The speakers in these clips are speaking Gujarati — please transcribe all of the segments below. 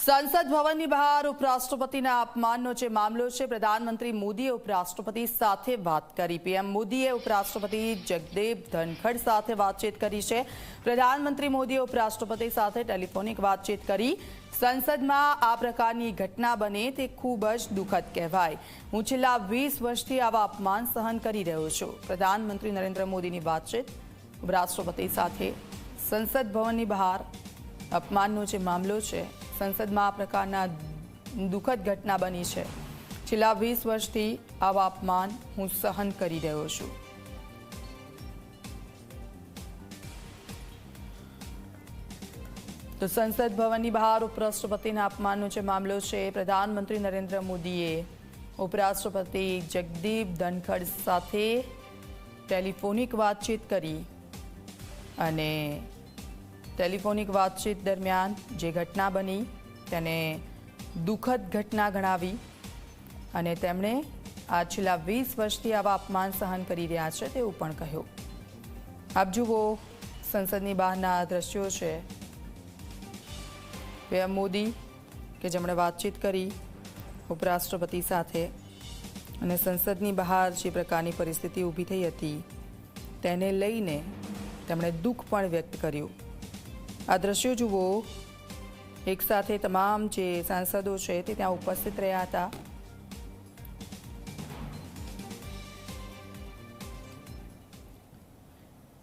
સંસદ ભવનની બહાર ઉપરાષ્ટ્રપતિના અપમાનનો જે મામલો છે, પ્રધાનમંત્રી મોદીએ ઉપરાષ્ટ્રપતિ સાથે વાત કરી. પીએમ મોદીએ ઉપરાષ્ટ્રપતિ જગદીપ ધનખડ સાથે વાતચીત કરી છે. પ્રધાનમંત્રી મોદીએ ઉપરાષ્ટ્રપતિ સાથે ટેલિફોનિક વાતચીત કરી. સંસદમાં આ પ્રકારની ઘટના બને તે ખૂબ જ દુઃખદ કહેવાય. હું છેલ્લા 20 વર્ષથી આવા અપમાન સહન કરી રહ્યો છું. પ્રધાનમંત્રી નરેન્દ્ર મોદીની વાતચીત ઉપરાષ્ટ્રપતિ સાથે સંસદ ભવનની બહાર અપમાનનો જે મામલો છે, સંસદમાં આ પ્રકારના દુઃખદ ઘટના બની છે. છેલ્લા 20 વર્ષથી આવા અપમાન હું સહન કરી રહ્યો છું. તો સંસદ ભવનની બહાર ઉપરાષ્ટ્રપતિના અપમાનનો જે મામલો છે, પ્રધાનમંત્રી નરેન્દ્ર મોદીએ ઉપરાષ્ટ્રપતિ જગદીપ ધનખડ સાથે ટેલિફોનિક વાતચીત કરી અને ટેલિફોનિક વાતચીત દરમિયાન જે ઘટના બની તેને દુઃખદ ઘટના ગણાવી અને તેમણે આ છેલ્લા 20 વર્ષથી આવા અપમાન સહન કરી રહ્યા છે તેવું પણ કહ્યું. આપ જુઓ, સંસદની બહારના દ્રશ્યો છે. પીએમ મોદી કે જેમણે વાતચીત કરી ઉપરાષ્ટ્રપતિ સાથે અને સંસદની બહાર જે પ્રકારની પરિસ્થિતિ ઊભી થઈ હતી તેને લઈને તેમણે દુઃખ પણ વ્યક્ત કર્યું. આ દ્રશ્યો જુઓ, એક સાથે તમામ જે સાંસદો છે તે ત્યાં ઉપસ્થિત રહ્યા હતા.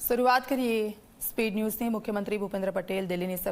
શરૂઆત કરીએ સ્પીડ ન્યૂઝની. મુખ્યમંત્રી ભૂપેન્દ્ર પટેલ દિલ્હીની